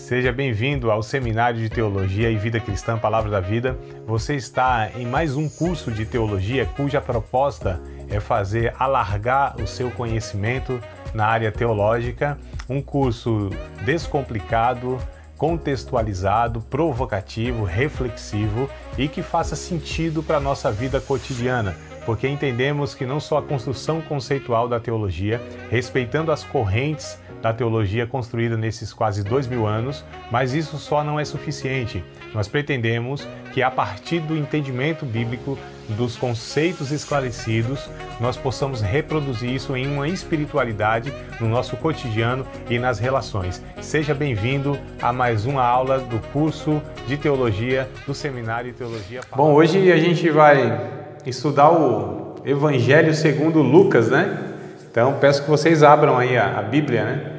Seja bem-vindo ao Seminário de Teologia e Vida Cristã Palavra da Vida. Você está em mais um curso de teologia cuja proposta é fazer alargar o seu conhecimento na área teológica, um curso descomplicado, contextualizado, provocativo, reflexivo e que faça sentido para a nossa vida cotidiana, porque entendemos que não só a construção conceitual da teologia, respeitando as correntes da teologia construída nesses quase 2000 anos, mas isso só não é suficiente. Nós pretendemos que a partir do entendimento bíblico, dos conceitos esclarecidos, nós possamos reproduzir isso em uma espiritualidade no nosso cotidiano e nas relações. Seja bem-vindo a mais uma aula do curso de teologia do Seminário de Teologia. Bom, hoje a gente vai estudar o Evangelho segundo Lucas, né? Então peço que vocês abram aí a Bíblia, né?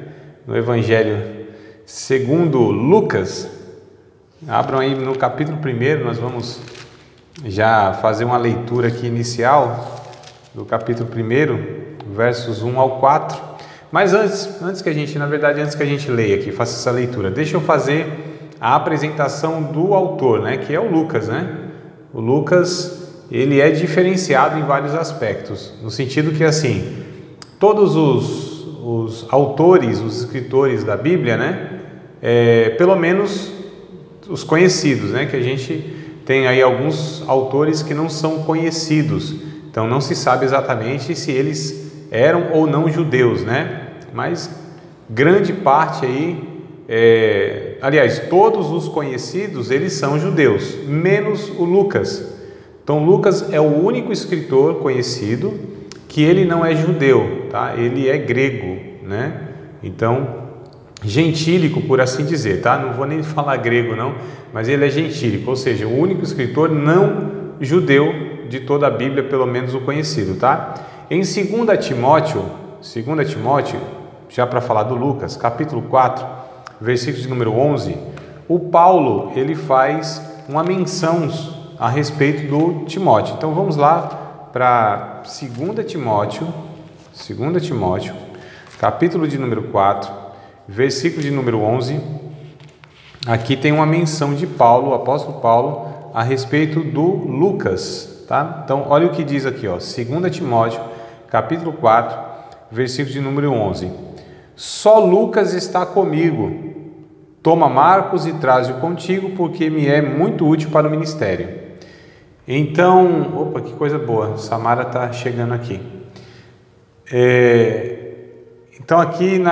No Evangelho segundo Lucas. Abram aí no capítulo 1, nós vamos já fazer uma leitura aqui inicial do capítulo 1, versos 1 ao 4. Mas antes que a gente leia aqui, faça essa leitura, deixa eu fazer a apresentação do autor, né? Que é o Lucas, né? O Lucas, ele é diferenciado em vários aspectos, no sentido que, assim, todos os autores, os escritores da Bíblia, né? Pelo menos os conhecidos, né? Que a gente tem aí alguns autores que não são conhecidos, então não se sabe exatamente se eles eram ou não judeus, né? Mas grande parte aí, aliás, todos os conhecidos, eles são judeus, menos o Lucas. Então Lucas é o único escritor conhecido que ele não é judeu, tá? Ele é grego, né? Então, gentílico, por assim dizer, tá? Não vou nem falar grego não, mas ele é gentílico, ou seja, o único escritor não judeu de toda a Bíblia, pelo menos o conhecido, tá? Em 2 Timóteo, já para falar do Lucas, capítulo 4, versículo de número 11, o Paulo, ele faz uma menção a respeito do Timóteo. Então vamos lá para 2 Timóteo, capítulo de número 4, versículo de número 11. Aqui tem uma menção de Paulo, o apóstolo Paulo, a respeito do Lucas, tá? Então olha o que diz aqui, ó, 2 Timóteo, capítulo 4, versículo de número 11. Só Lucas está comigo. Toma Marcos e traze-o contigo, porque me é muito útil para o ministério. Então, opa, que coisa boa, Samara está chegando aqui. Então aqui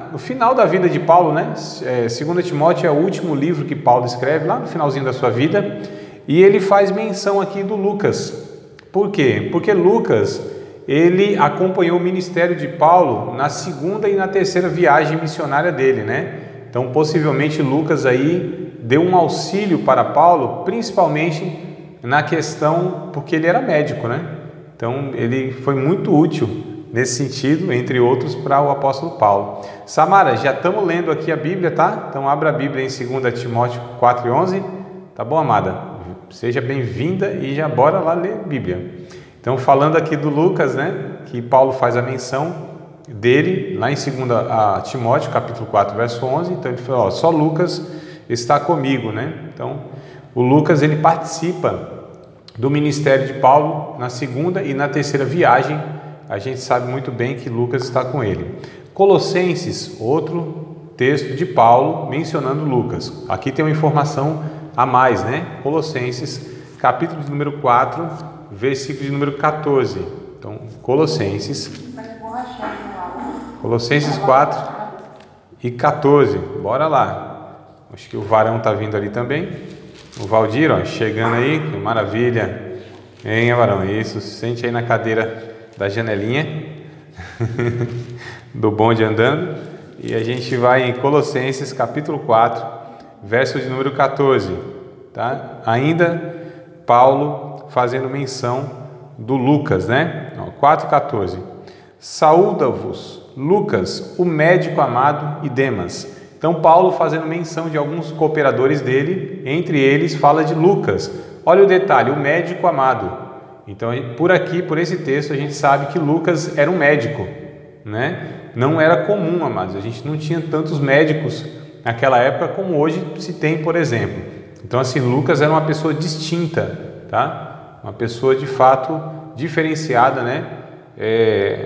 no final da vida de Paulo, né? 2 Timóteo é o último livro que Paulo escreve, lá no finalzinho da sua vida, e ele faz menção aqui do Lucas. Por quê? Porque Lucas, ele acompanhou o ministério de Paulo na segunda e na terceira viagem missionária dele, né? Então possivelmente Lucas aí deu um auxílio para Paulo, principalmente na questão, porque ele era médico, né? Então ele foi muito útil nesse sentido, entre outros, para o apóstolo Paulo. Samara, já estamos lendo aqui a Bíblia, tá? Então abra a Bíblia em 2 Timóteo 4:11, tá bom, amada? Seja bem-vinda e já bora lá ler a Bíblia. Então falando aqui do Lucas, né? Que Paulo faz a menção dele lá em 2 Timóteo, capítulo 4, verso 11. Então ele falou, ó, só Lucas está comigo, né? Então o Lucas, ele participa do ministério de Paulo na segunda e na terceira viagem. A gente sabe muito bem que Lucas está com ele. Colossenses, outro texto de Paulo mencionando Lucas. Aqui tem uma informação a mais, né? Colossenses, capítulo de número 4, versículo de número 14. Então, Colossenses 4 e 14. Bora lá. Acho que o Varão está vindo ali também. O Valdir, ó, chegando aí, que maravilha. Hein, Varão? Isso, sente aí na cadeira da janelinha do bonde andando, e a gente vai em Colossenses capítulo 4, verso de número 14, tá? Ainda Paulo fazendo menção do Lucas, né? 4:14. Saúda-vos Lucas, o médico amado, e Demas. Então Paulo fazendo menção de alguns cooperadores dele, entre eles fala de Lucas. Olha o detalhe, o médico amado. Então, por aqui, por esse texto, a gente sabe que Lucas era um médico, né? Não era comum, amados, a gente não tinha tantos médicos naquela época como hoje se tem, por exemplo. Então assim, Lucas era uma pessoa distinta, tá? Uma pessoa de fato diferenciada, né?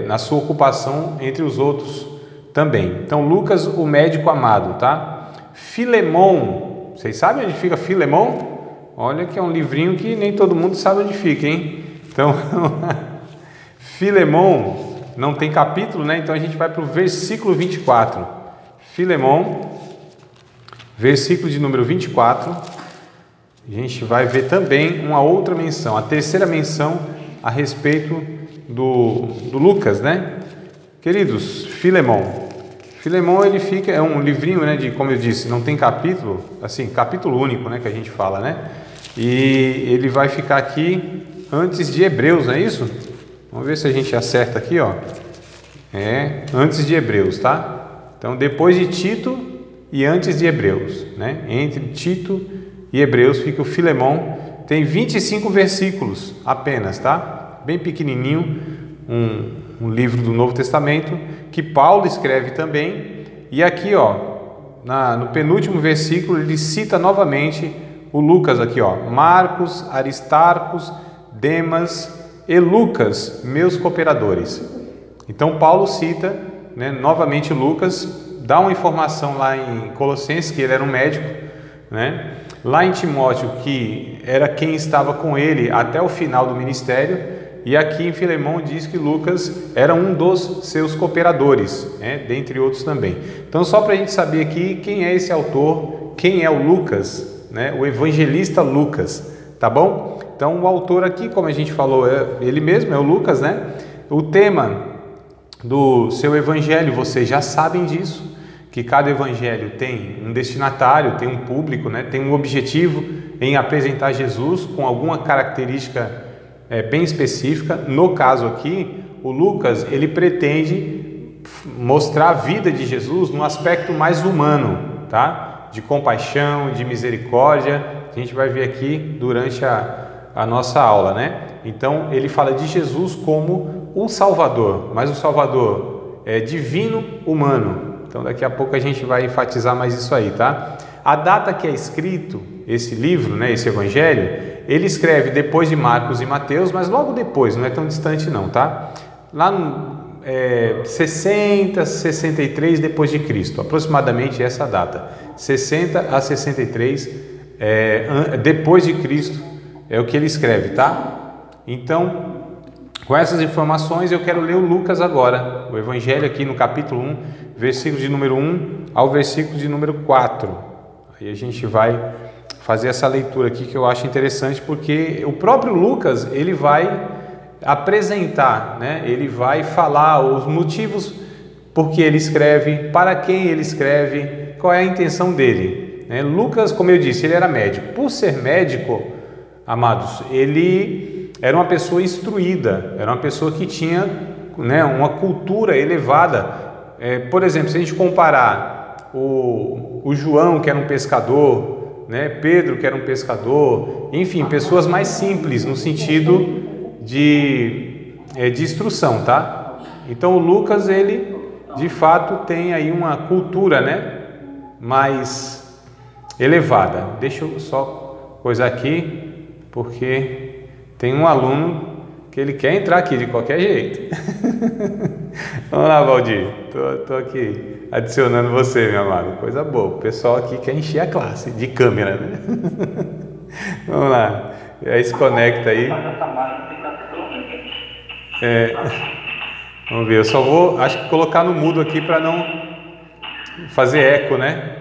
Na sua ocupação entre os outros também. Então Lucas, o médico amado, tá? Filemão, vocês sabem onde fica Filemão? Olha que é um livrinho que nem todo mundo sabe onde fica, hein? Então Filemão não tem capítulo, né? Então a gente vai para o versículo 24. Filemão, versículo de número 24. A gente vai ver também uma outra menção, a terceira menção a respeito do Lucas, né? Queridos, Filemão, ele fica, é um livrinho, né, de, como eu disse, não tem capítulo, assim, capítulo único, né, que a gente fala, né? E ele vai ficar aqui antes de Hebreus, não é isso? Vamos ver se a gente acerta aqui, ó. Antes de Hebreus, tá? Então, depois de Tito e antes de Hebreus, né? Entre Tito e Hebreus fica o Filemão. Tem 25 versículos apenas, tá? Bem pequenininho, um livro do Novo Testamento que Paulo escreve também. E aqui, ó, no penúltimo versículo, ele cita novamente o Lucas aqui, ó. Marcos, Aristarcos, Demas e Lucas, meus cooperadores. Então Paulo cita, né, novamente Lucas, dá uma informação lá em Colossenses que ele era um médico, né? Lá em Timóteo que era quem estava com ele até o final do ministério, e aqui em Filemão diz que Lucas era um dos seus cooperadores, né, dentre outros também. Então só para a gente saber aqui quem é esse autor, quem é o Lucas, né, o evangelista Lucas, tá bom? Então o autor aqui, como a gente falou, ele mesmo, é o Lucas, né? O tema do seu evangelho, vocês já sabem disso, que cada evangelho tem um destinatário, tem um público, né? Tem um objetivo em apresentar Jesus com alguma característica bem específica. No caso aqui, o Lucas, ele pretende mostrar a vida de Jesus num aspecto mais humano, tá? De compaixão, de misericórdia. A gente vai ver aqui durante a nossa aula, né? Então, ele fala de Jesus como o Salvador, mas o Salvador é divino, humano. Então, daqui a pouco a gente vai enfatizar mais isso aí, tá? A data que é escrito esse livro, né, esse evangelho, ele escreve depois de Marcos e Mateus, mas logo depois, não é tão distante não, tá? Lá no 60, 63 depois de Cristo, aproximadamente essa data. 60 a 63 depois de Cristo é o que ele escreve, tá? Então, com essas informações, eu quero ler o Lucas agora, o Evangelho aqui no capítulo 1, versículo de número 1 ao versículo de número 4. Aí a gente vai fazer essa leitura aqui que eu acho interessante, porque o próprio Lucas, ele vai apresentar, né? Ele vai falar os motivos por que ele escreve, para quem ele escreve, qual é a intenção dele, né? Lucas, como eu disse, ele era médico. Por ser médico, amados, ele era uma pessoa instruída, era uma pessoa que tinha, né, uma cultura elevada. Por exemplo, se a gente comparar o João, que era um pescador, né, Pedro, que era um pescador, enfim, pessoas mais simples no sentido de instrução, tá? Então o Lucas, ele de fato tem aí uma cultura, né, mais elevada. Deixa eu só coisar aqui, porque tem um aluno que ele quer entrar aqui de qualquer jeito. Vamos lá, Valdir. Tô aqui adicionando você, meu amado. Coisa boa. O pessoal aqui quer encher a classe de câmera, né? Vamos lá. E aí se conecta aí. Vamos ver. Eu só vou, acho que colocar no mudo aqui para não fazer eco, né?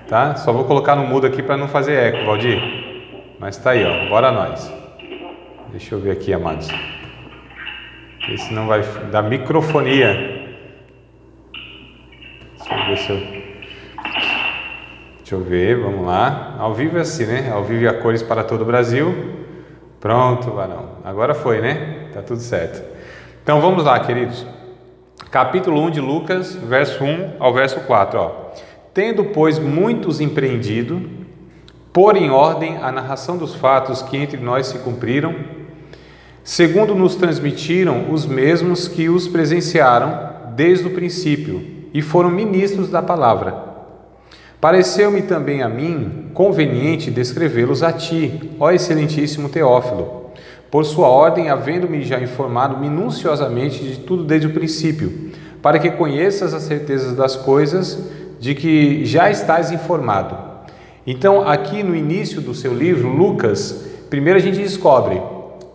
Tá? Só vou colocar no mudo aqui para não fazer eco, Valdir. Mas tá aí, ó. Bora nós. Deixa eu ver aqui, amados. Porque senão vai dar microfonia. Deixa eu ver, vamos lá. Ao vivo é assim, né? Ao vivo e a cores para todo o Brasil. Pronto, varão. Agora foi, né? Tá tudo certo. Então vamos lá, queridos. Capítulo 1 de Lucas, verso 1 ao verso 4, ó. Tendo, pois, muitos empreendido, pôr em ordem a narração dos fatos que entre nós se cumpriram, segundo nos transmitiram os mesmos que os presenciaram desde o princípio, e foram ministros da palavra. Pareceu-me também a mim conveniente descrevê-los a ti, ó excelentíssimo Teófilo, por sua ordem, havendo-me já informado minuciosamente de tudo desde o princípio, para que conheças as certezas das coisas de que já estás informado. Então, aqui no início do seu livro, Lucas, primeiro a gente descobre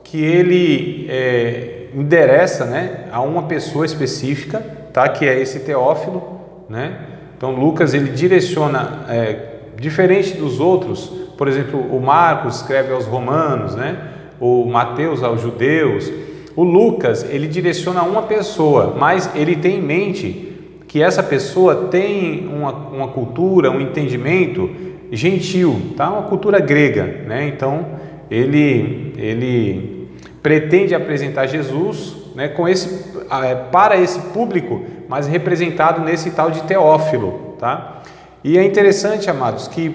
que ele endereça, né, a uma pessoa específica, tá, que é esse Teófilo, né? Então, Lucas ele direciona, diferente dos outros, por exemplo, o Marcos escreve aos romanos, né? O Mateus aos judeus. O Lucas ele direciona a uma pessoa, mas ele tem em mente que essa pessoa tem uma cultura, um entendimento gentil, tá? Uma cultura grega, né? Então ele pretende apresentar Jesus, né, para esse público, mas representado nesse tal de Teófilo, tá? E é interessante, amados, que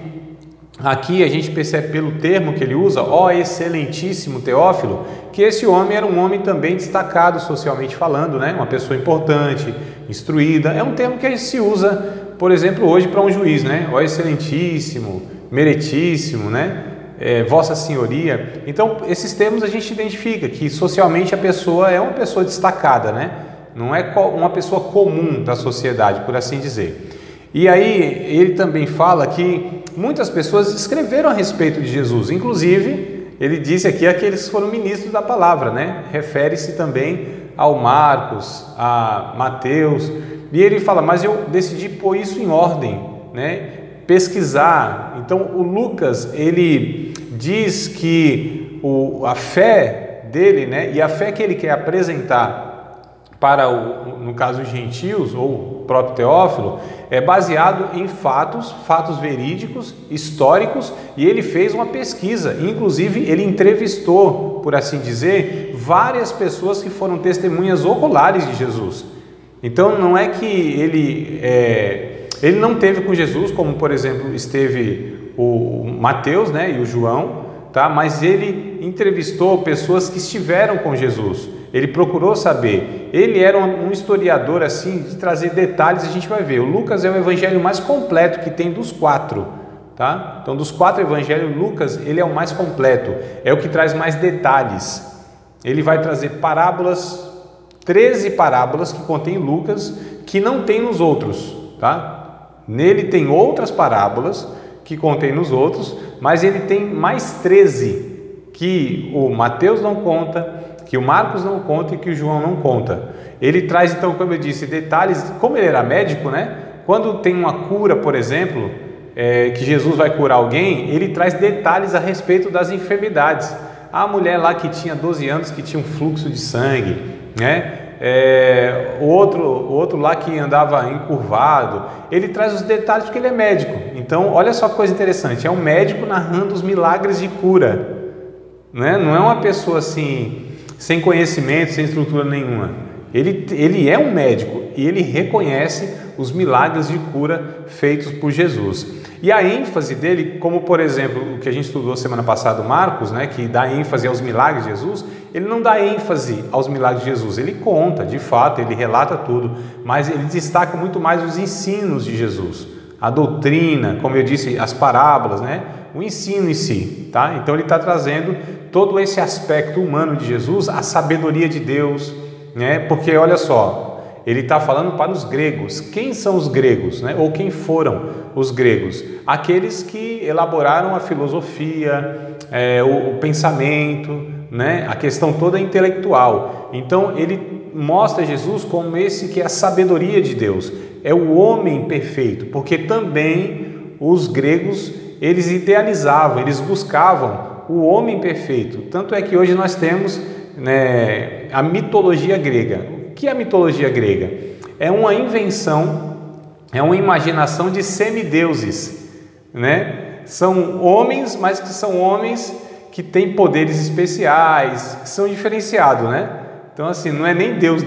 aqui a gente percebe pelo termo que ele usa, ó excelentíssimo Teófilo, que esse homem era um homem também destacado socialmente falando, né? Uma pessoa importante, instruída. É um termo que se usa, por exemplo, hoje para um juiz, né? Ó excelentíssimo, meritíssimo, né? Vossa Senhoria. Então, esses termos a gente identifica que socialmente a pessoa é uma pessoa destacada, né? Não é uma pessoa comum da sociedade, por assim dizer. E aí ele também fala que muitas pessoas escreveram a respeito de Jesus, inclusive ele disse aqui aqueles que foram ministros da palavra, né? Refere-se também ao Marcos, a Mateus, e ele fala, mas eu decidi pôr isso em ordem, né? Pesquisar. Então o Lucas ele diz que a fé dele, né, e a fé que ele quer apresentar para no caso os gentios ou o próprio Teófilo, é baseado em fatos verídicos, históricos, e ele fez uma pesquisa, inclusive ele entrevistou, por assim dizer, várias pessoas que foram testemunhas oculares de Jesus. Então não é que ele não teve com Jesus, como por exemplo esteve o Mateus, né, e o João, tá? Mas ele entrevistou pessoas que estiveram com Jesus, ele procurou saber, ele era um historiador assim, de trazer detalhes, a gente vai ver, o Lucas é o evangelho mais completo que tem dos 4, tá? Então dos 4 evangelhos, Lucas ele é o mais completo, é o que traz mais detalhes, ele vai trazer parábolas, 13 parábolas que contém Lucas, que não tem nos outros, tá? Nele tem outras parábolas que contém nos outros, mas ele tem mais 13 que o Mateus não conta, que o Marcos não conta e que o João não conta. Ele traz então, como eu disse, detalhes, como ele era médico, né? Quando tem uma cura, por exemplo, que Jesus vai curar alguém, ele traz detalhes a respeito das enfermidades. A mulher lá que tinha 12 anos, que tinha um fluxo de sangue, né? O outro lá que andava encurvado, ele traz os detalhes porque ele é médico. Então, olha só que coisa interessante, é um médico narrando os milagres de cura, né? Não é uma pessoa assim, sem conhecimento, sem estrutura nenhuma. Ele é um médico e ele reconhece os milagres de cura feitos por Jesus. E a ênfase dele, como por exemplo o que a gente estudou semana passada, Marcos, né, que dá ênfase aos milagres de Jesus, ele não dá ênfase aos milagres de Jesus, ele conta, de fato, ele relata tudo, mas ele destaca muito mais os ensinos de Jesus, a doutrina, como eu disse, as parábolas, né, o ensino em si, tá? Então ele está trazendo todo esse aspecto humano de Jesus, a sabedoria de Deus, né? Porque olha só, ele está falando para os gregos. Quem são os gregos, né? Ou quem foram os gregos? Aqueles que elaboraram a filosofia, o pensamento, né? A questão toda intelectual. Então ele mostra Jesus como esse que é a sabedoria de Deus, é o homem perfeito, porque também os gregos eles idealizavam, eles buscavam o homem perfeito. Tanto é que hoje nós temos, né, a mitologia grega. O que é a mitologia grega? É uma invenção, é uma imaginação de semideuses, né? São homens, mas que são homens que têm poderes especiais, que são diferenciados, né? Então assim, não é nem Deus,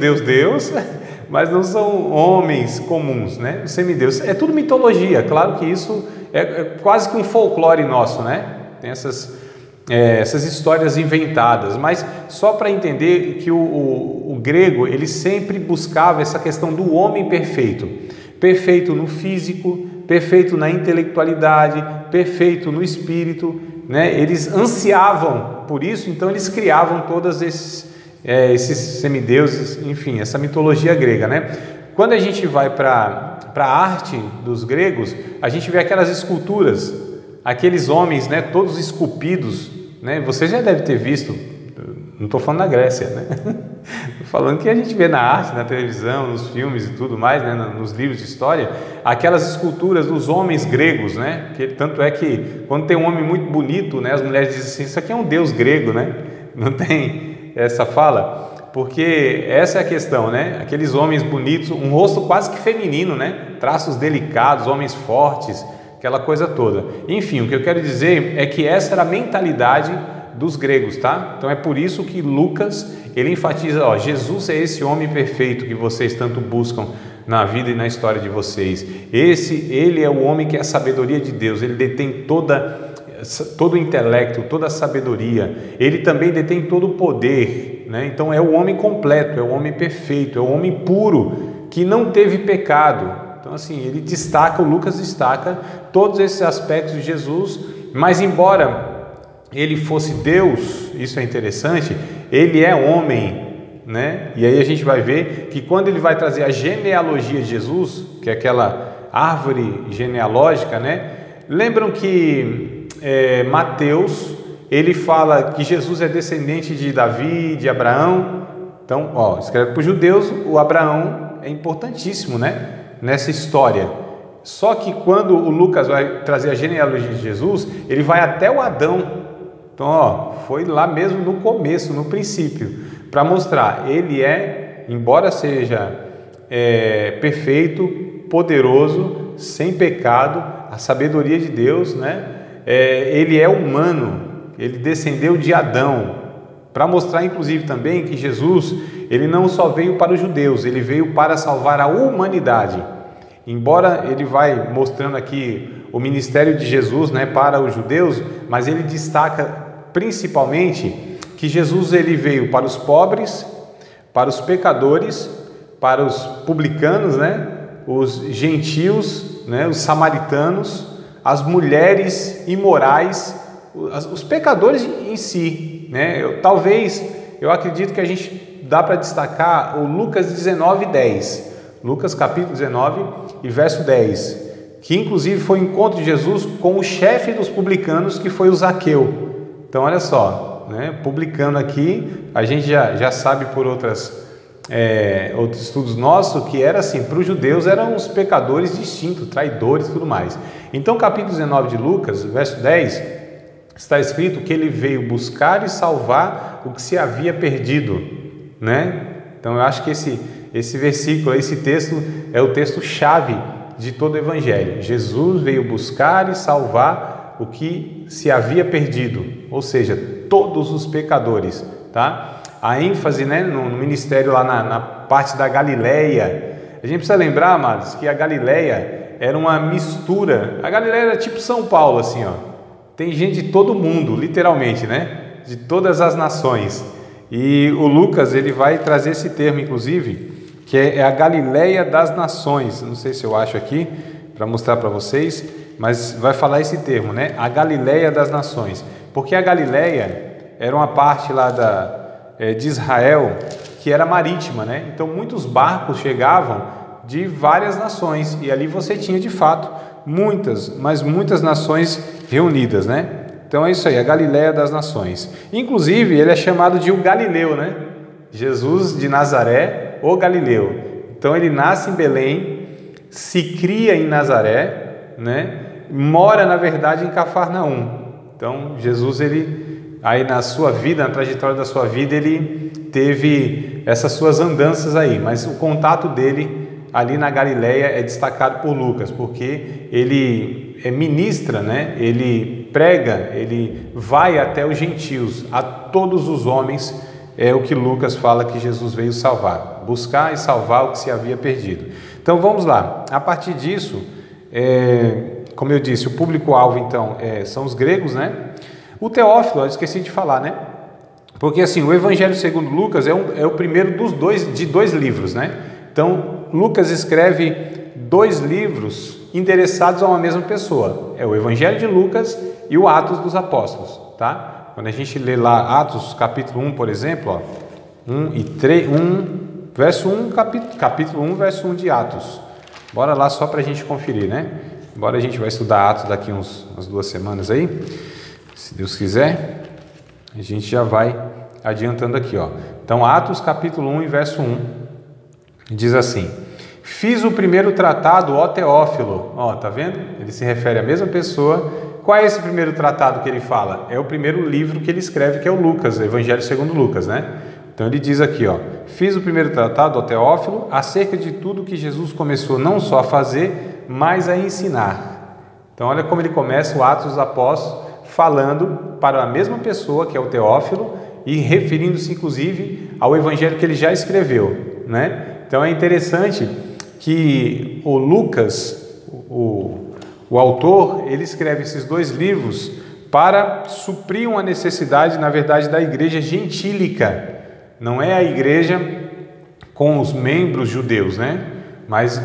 mas não são homens comuns, né? Os semideuses. É tudo mitologia, claro que isso é quase que um folclore nosso, né? Tem essas histórias inventadas, mas só para entender que o grego ele sempre buscava essa questão do homem perfeito. perfeito no físico, perfeito na intelectualidade, perfeito no espírito, né? Eles ansiavam por isso, então eles criavam todos esses semideuses, enfim, essa mitologia grega, né? Quando a gente vai para a arte dos gregos, a gente vê aquelas esculturas, aqueles homens, né, todos esculpidos, né? Você já deve ter visto, não estou falando da Grécia, né? Estou falando que a gente vê na arte, na televisão, nos filmes e tudo mais, né, nos livros de história, aquelas esculturas dos homens gregos, né? Tanto é que quando tem um homem muito bonito, né, as mulheres dizem assim, isso aqui é um deus grego, né? Não tem essa fala? Porque essa é a questão, né? Aqueles homens bonitos, um rosto quase que feminino, né? Traços delicados, homens fortes, aquela coisa toda. Enfim, o que eu quero dizer é que essa era a mentalidade dos gregos, tá? Então é por isso que Lucas, ele enfatiza, ó, Jesus é esse homem perfeito que vocês tanto buscam na vida e na história de vocês. Ele é o homem que é a sabedoria de Deus, ele detém todo o intelecto, toda a sabedoria, ele também detém todo o poder, né? Então é o homem completo, é o homem perfeito, é o homem puro, que não teve pecado. Então assim, o Lucas destaca todos esses aspectos de Jesus, mas embora ele fosse Deus, isso é interessante, ele é homem, né? E aí a gente vai ver que quando ele vai trazer a genealogia de Jesus, que é aquela árvore genealógica, né? Lembram que Mateus, ele fala que Jesus é descendente de Davi, de Abraão. Então, ó, escreve para os judeus, o Abraão é importantíssimo, né, nessa história. Só que quando o Lucas vai trazer a genealogia de Jesus, ele vai até o Adão. Então, ó, foi lá mesmo no começo, no princípio, para mostrar, ele embora seja perfeito, poderoso, sem pecado, a sabedoria de Deus, né? Ele é humano, ele descendeu de Adão, para mostrar inclusive também que Jesus, ele não só veio para os judeus, ele veio para salvar a humanidade. Embora ele vai mostrando aqui o ministério de Jesus, né, para os judeus, mas ele destaca principalmente que Jesus ele veio para os pobres, para os pecadores, para os publicanos, né, os gentios, né, os samaritanos, as mulheres imorais, os pecadores em si, né? Eu acredito que a gente dá para destacar o Lucas 19:10, Lucas capítulo 19 e verso 10, que inclusive foi o encontro de Jesus com o chefe dos publicanos, que foi o Zaqueu. Então olha só, né? Publicano aqui, a gente já sabe por outros estudos nossos que era assim, para os judeus eram os pecadores distintos, traidores e tudo mais. Então capítulo 19 de Lucas, verso 10, está escrito que ele veio buscar e salvar o que se havia perdido, né? Então eu acho que esse versículo, esse texto é o texto chave de todo o evangelho. Jesus veio buscar e salvar o que se havia perdido, ou seja, todos os pecadores, tá? A ênfase, né, no ministério lá na parte da Galileia. A gente precisa lembrar, amados, que a Galileia era uma mistura. A Galileia era tipo São Paulo, assim, ó. Tem gente de todo mundo, literalmente, né? De todas as nações. E o Lucas, ele vai trazer esse termo, inclusive, que é a Galileia das nações. Não sei se eu acho aqui para mostrar para vocês, mas vai falar esse termo, né? A Galileia das nações. Porque a Galileia era uma parte lá de Israel que era marítima, né? Então muitos barcos chegavam de várias nações e ali você tinha de fato muitas nações reunidas, né? Então é isso aí, a Galileia das nações. Inclusive ele é chamado de o Galileu, né? Jesus de Nazaré, o Galileu. Então ele nasce em Belém, se cria em Nazaré, né? Mora na verdade em Cafarnaum. Então Jesus, ele aí na sua vida, na trajetória da sua vida, ele teve essas suas andanças aí, mas o contato dele ali na Galileia é destacado por Lucas, porque ele ministra, né? Ele prega, ele vai até os gentios, a todos os homens, é o que Lucas fala que Jesus veio salvar, buscar e salvar o que se havia perdido. Então vamos lá, a partir disso, como eu disse, o público-alvo então são os gregos, né? O Teófilo, eu esqueci de falar, né? Porque assim, o Evangelho segundo Lucas é o primeiro de dois livros, né? Então Lucas escreve dois livros endereçados a uma mesma pessoa. É o Evangelho de Lucas e o Atos dos Apóstolos, tá? Quando a gente lê lá Atos capítulo 1, por exemplo, capítulo 1, verso 1 de Atos. Bora lá só para a gente conferir, né? Embora a gente vai estudar Atos daqui umas 2 semanas aí, se Deus quiser, a gente já vai adiantando aqui, ó. Então, Atos capítulo 1 e verso 1, diz assim: fiz o primeiro tratado, ó Teófilo. Ó, tá vendo? Ele se refere à mesma pessoa. Qual é esse primeiro tratado que ele fala? É o primeiro livro que ele escreve, que é o Lucas, o Evangelho segundo Lucas, né? Então ele diz aqui, ó: fiz o primeiro tratado, ó Teófilo, acerca de tudo que Jesus começou não só a fazer, mas a ensinar. Então olha como ele começa o Atos dos Apóstolos, falando para a mesma pessoa, que é o Teófilo, e referindo-se inclusive ao Evangelho que ele já escreveu, né? Então é interessante que o Lucas, o autor, ele escreve esses 2 livros para suprir uma necessidade, na verdade, da igreja gentílica. Não é a igreja com os membros judeus, né? Mas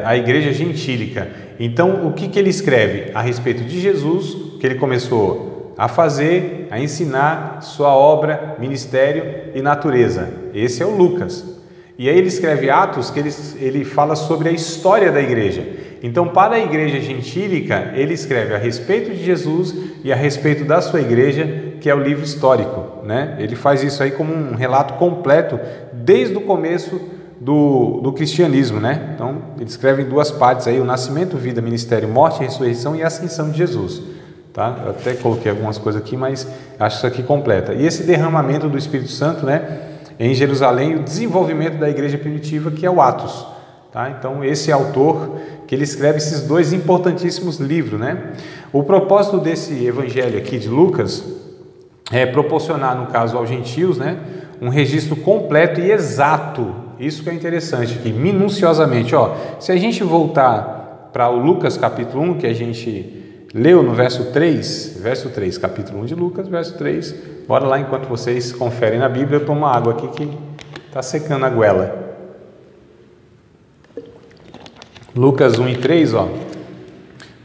a igreja gentílica. Então, o que ele escreve? A respeito de Jesus, que ele começou a fazer, a ensinar, sua obra, ministério e natureza. Esse é o Lucas. E aí ele escreve Atos, que ele fala sobre a história da igreja. Então, para a igreja gentílica, ele escreve a respeito de Jesus e a respeito da sua igreja, que é o livro histórico, né? Ele faz isso aí como um relato completo desde o começo do cristianismo, né? Então, ele escreve em 2 partes aí: o nascimento, vida, ministério, morte, ressurreição e ascensão de Jesus, tá? Eu até coloquei algumas coisas aqui, mas acho isso aqui completa. E esse derramamento do Espírito Santo, né, em Jerusalém, o desenvolvimento da igreja primitiva, que é o Atos, tá? Então, esse autor que ele escreve esses 2 importantíssimos livros, né? O propósito desse evangelho aqui de Lucas é proporcionar, no caso, aos gentios, né, um registro completo e exato. Isso que é interessante aqui, minuciosamente. Ó, se a gente voltar para o Lucas capítulo 1, que a gente leu no verso 3, capítulo 1 de Lucas, verso 3, bora lá enquanto vocês conferem na Bíblia, eu tomo água aqui que está secando a goela. Lucas 1 e 3, ó,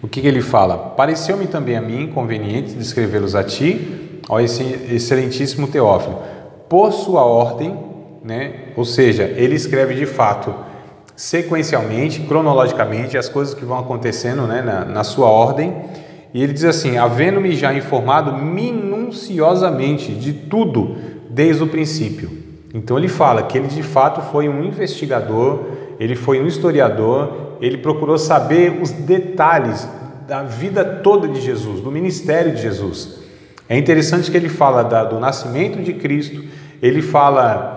o que ele fala? Pareceu-me também a mim conveniente descrevê-los a ti, ó excelentíssimo Teófilo, por sua ordem, né? Ou seja, ele escreve de fato sequencialmente, cronologicamente, as coisas que vão acontecendo, né, na sua ordem. E ele diz assim: havendo-me já informado minuciosamente de tudo desde o princípio. Então ele fala que ele de fato foi um investigador, ele foi um historiador, ele procurou saber os detalhes da vida toda de Jesus, do ministério de Jesus. É interessante que ele fala do nascimento de Cristo, ele fala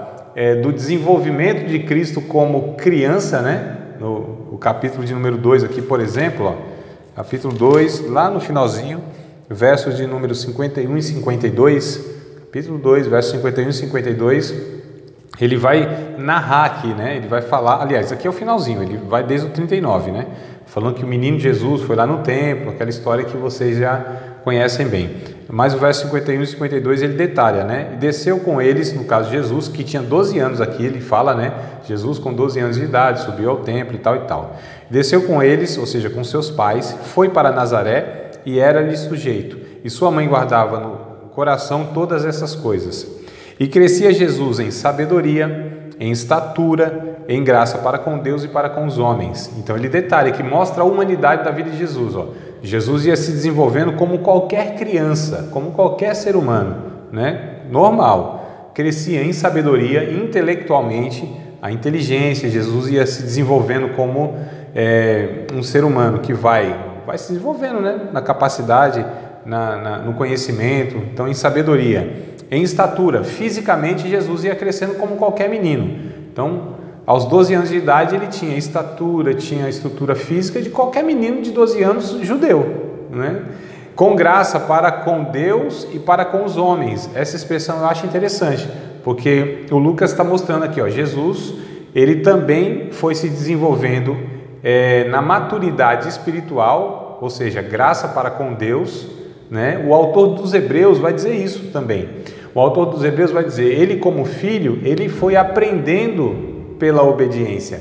do desenvolvimento de Cristo como criança, né? No capítulo de número 2 aqui, por exemplo, ó, capítulo 2, lá no finalzinho, versos de número 51 e 52, capítulo 2, versos 51 e 52, ele vai narrar aqui, né? Ele vai falar, aliás, aqui é o finalzinho, ele vai desde o 39, né? Falando que o menino Jesus foi lá no templo, aquela história que vocês já conhecem bem. Mas o verso 51 e 52 ele detalha, né? E desceu com eles, no caso Jesus, que tinha 12 anos aqui, ele fala, né? Jesus com 12 anos de idade, subiu ao templo e tal e tal. Desceu com eles, ou seja, com seus pais, foi para Nazaré e era-lhe sujeito. E sua mãe guardava no coração todas essas coisas. E crescia Jesus em sabedoria, em estatura, em graça para com Deus e para com os homens. Então ele detalha que mostra a humanidade da vida de Jesus, ó. Jesus ia se desenvolvendo como qualquer criança, como qualquer ser humano, né? Normal. Crescia em sabedoria, intelectualmente, a inteligência. Jesus ia se desenvolvendo como um ser humano que vai se desenvolvendo, né? Na capacidade, no conhecimento, então em sabedoria. Em estatura, fisicamente, Jesus ia crescendo como qualquer menino. Então, aos 12 anos de idade, ele tinha estatura, tinha a estrutura física de qualquer menino de 12 anos judeu, né? Com graça para com Deus e para com os homens. Essa expressão eu acho interessante, porque o Lucas está mostrando aqui, ó, Jesus, ele também foi se desenvolvendo na maturidade espiritual, ou seja, graça para com Deus, né? O autor dos Hebreus vai dizer isso também. O autor dos Hebreus vai dizer, ele como filho, ele foi aprendendo pela obediência.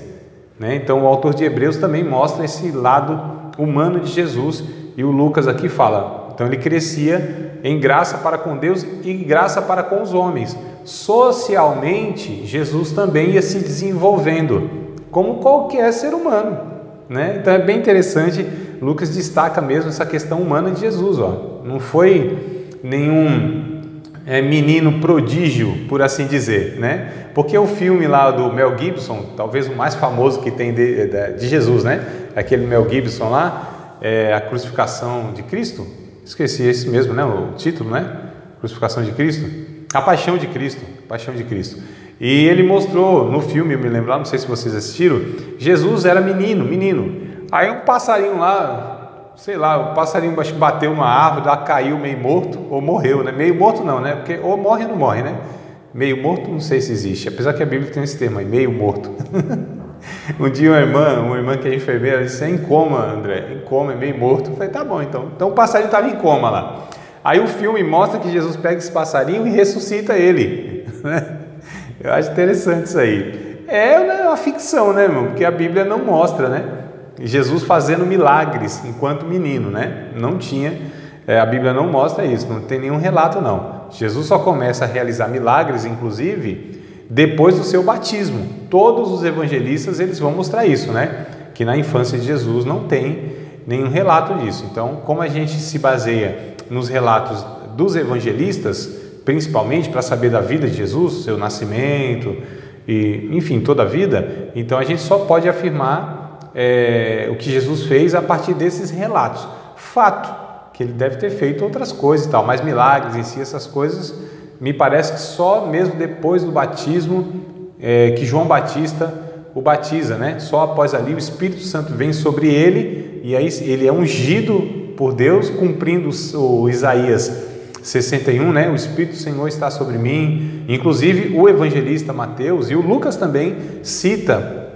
né? Então o autor de Hebreus também mostra esse lado humano de Jesus, e o Lucas aqui fala, então ele crescia em graça para com Deus e graça para com os homens. Socialmente, Jesus também ia se desenvolvendo, como qualquer ser humano, né? Então é bem interessante, Lucas destaca mesmo essa questão humana de Jesus, ó. Não foi nenhum menino prodígio, por assim dizer, né? Porque o filme lá do Mel Gibson, talvez o mais famoso que tem de Jesus, né? Aquele Mel Gibson lá, a crucificação de Cristo, esqueci esse mesmo, né? O título, né? Crucificação de Cristo, a paixão de Cristo, paixão de Cristo. E ele mostrou no filme, eu me lembro lá, não sei se vocês assistiram, Jesus era menino. Aí um passarinho lá, sei lá, o passarinho bateu numa árvore, lá caiu meio morto, ou morreu, né? Meio morto não, né? Porque ou morre ou não morre, né? Meio morto não sei se existe, apesar que a Bíblia tem esse termo aí, meio morto. Um dia uma irmã que é enfermeira, disse, é em coma, André, em coma, é meio morto. Eu falei, tá bom então. Então o passarinho estava em coma lá. Aí o filme mostra que Jesus pega esse passarinho e ressuscita ele. Eu acho interessante isso aí. É uma ficção, né, irmão? Porque a Bíblia não mostra, né? Jesus fazendo milagres enquanto menino, né? Não tinha, a Bíblia não mostra isso, não tem nenhum relato não. Jesus só começa a realizar milagres, inclusive, depois do seu batismo. Todos os evangelistas, eles vão mostrar isso, né? Que na infância de Jesus não tem nenhum relato disso. Então, como a gente se baseia nos relatos dos evangelistas, principalmente para saber da vida de Jesus, seu nascimento, e enfim, toda a vida, então a gente só pode afirmar o que Jesus fez a partir desses relatos. Fato que ele deve ter feito outras coisas e tal, mas milagres em si, essas coisas, me parece que só mesmo depois do batismo que João Batista o batiza, né? Só após ali o Espírito Santo vem sobre ele e aí ele é ungido por Deus, cumprindo o Isaías 61, né? O Espírito do Senhor está sobre mim. Inclusive o evangelista Mateus e o Lucas também cita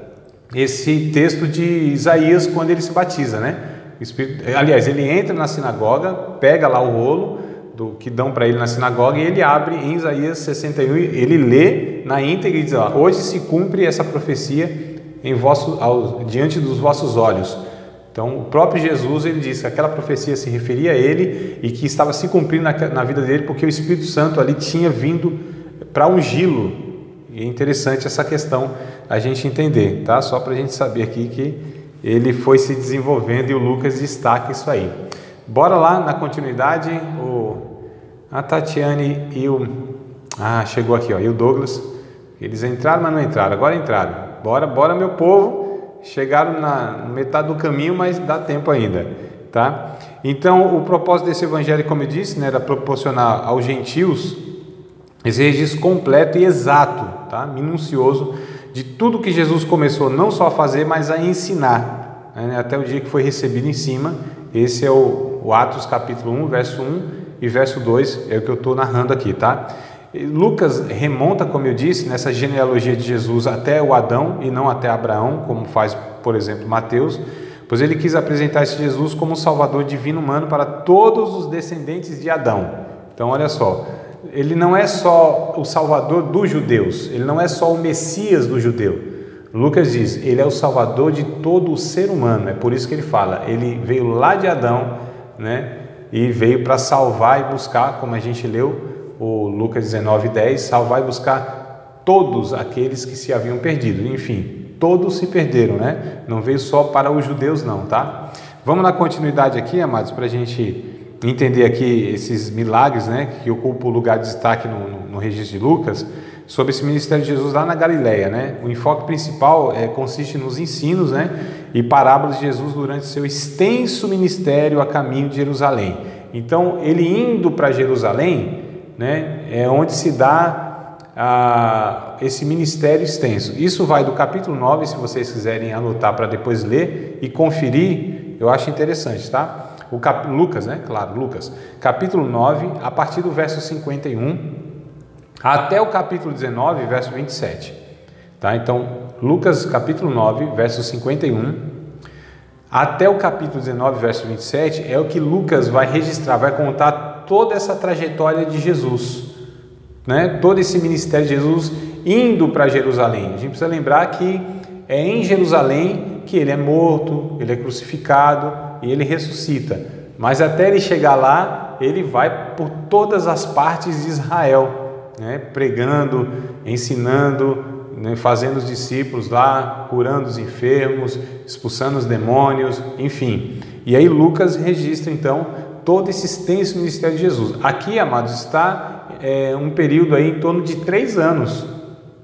esse texto de Isaías quando ele se batiza, né? Aliás, ele entra na sinagoga, pega lá o rolo do que dão para ele na sinagoga e ele abre em Isaías 61, ele lê na íntegra e diz, ó, hoje se cumpre essa profecia diante dos vossos olhos. Então o próprio Jesus, ele disse que aquela profecia se referia a ele e que estava se cumprindo na vida dele porque o Espírito Santo ali tinha vindo para ungí-lo. E é interessante essa questão a gente entender, tá? Só para a gente saber aqui que ele foi se desenvolvendo e o Lucas destaca isso aí. Bora lá na continuidade, a Tatiane e chegou aqui, ó, e o Douglas, eles entraram, mas não entraram, agora entraram. Bora meu povo, chegaram na metade do caminho, mas dá tempo ainda, tá? Então, o propósito desse evangelho, como eu disse, né, era proporcionar aos gentios esse registro completo e exato, tá? Minucioso, de tudo que Jesus começou não só a fazer, mas a ensinar, né? Até o dia que foi recebido em cima. Esse é o Atos capítulo 1, verso 1 e verso 2, é o que eu estou narrando aqui, tá? Lucas remonta, como eu disse, nessa genealogia de Jesus até o Adão e não até Abraão, como faz, por exemplo, Mateus, pois ele quis apresentar esse Jesus como um salvador divino humano para todos os descendentes de Adão. Então, olha só, ele não é só o salvador dos judeus, ele não é só o Messias do judeu. Lucas diz, ele é o salvador de todo o ser humano, é por isso que ele fala, ele veio lá de Adão, né? E veio para salvar e buscar, como a gente leu, o Lucas 19:10, salvar e buscar todos aqueles que se haviam perdido. Enfim, todos se perderam, né? Não veio só para os judeus não, tá? Vamos na continuidade aqui, amados, para a gente entender aqui esses milagres, né? Que ocupam o lugar de destaque no registro de Lucas, sobre esse ministério de Jesus lá na Galileia, né? O enfoque principal consiste nos ensinos, né? E parábolas de Jesus durante seu extenso ministério a caminho de Jerusalém. Então, ele indo para Jerusalém, né? É onde se dá esse ministério extenso. Isso vai do capítulo 9, se vocês quiserem anotar para depois ler e conferir, eu acho interessante, tá? Lucas, né? Claro, Lucas. Capítulo 9, a partir do verso 51 até o capítulo 19, verso 27. Tá? Então, Lucas capítulo 9, verso 51, até o capítulo 19, verso 27, é o que Lucas vai registrar, vai contar toda essa trajetória de Jesus, né? Todo esse ministério de Jesus indo para Jerusalém. A gente precisa lembrar que é em Jerusalém que ele é morto, ele é crucificado e ele ressuscita. Mas até ele chegar lá, ele vai por todas as partes de Israel, né? Pregando, ensinando, né? Fazendo os discípulos lá, curando os enfermos, expulsando os demônios, enfim. E aí Lucas registra então todo esse extenso ministério de Jesus. Aqui, amados, está um período aí em torno de 3 anos,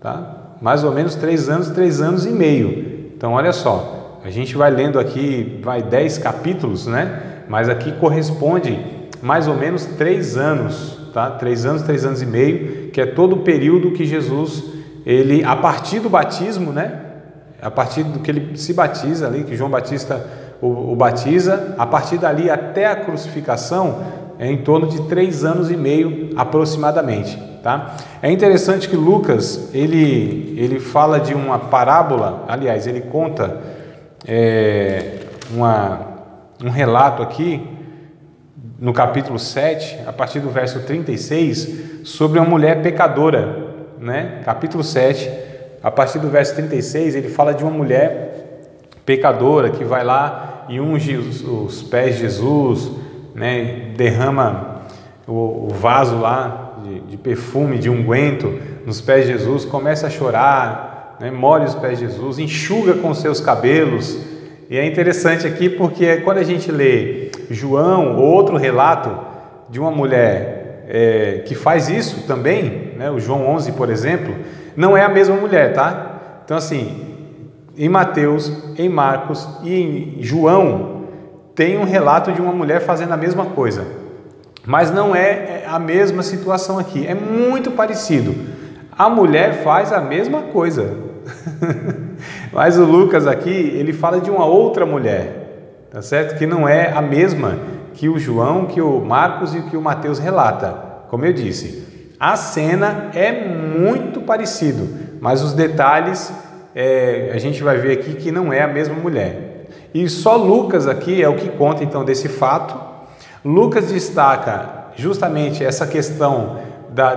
tá? Mais ou menos 3 anos e meio. Então, olha só, a gente vai lendo aqui, 10 capítulos, né? Mas aqui corresponde mais ou menos 3 anos, tá? 3 anos e meio, que é todo o período que Jesus, ele, a partir do batismo, né? A partir do que ele se batiza ali, que João Batista o batiza, a partir dali até a crucificação, é em torno de 3 anos e meio aproximadamente, tá? É interessante que Lucas, ele fala de uma parábola, aliás, ele conta um relato aqui, no capítulo 7, a partir do verso 36, sobre uma mulher pecadora, né? Capítulo 7, a partir do verso 36, ele fala de uma mulher pecadora que vai lá e unge os pés de Jesus, né? Derrama o vaso lá de perfume, de unguento nos pés de Jesus, começa a chorar, né? Molha os pés de Jesus, enxuga com seus cabelos. E é interessante aqui porque quando a gente lê João ou outro relato de uma mulher que faz isso também, né? O João 11, por exemplo, não é a mesma mulher, tá? Então assim, em Mateus, em Marcos e em João tem um relato de uma mulher fazendo a mesma coisa, mas não é a mesma situação aqui, é muito parecido. A mulher faz a mesma coisa, mas o Lucas aqui, ele fala de uma outra mulher, tá certo? Que não é a mesma que o João, que o Marcos e que o Mateus relata. Como eu disse, a cena é muito parecido, mas os detalhes a gente vai ver aqui que não é a mesma mulher. E só Lucas aqui é o que conta então desse fato. Lucas destaca justamente essa questão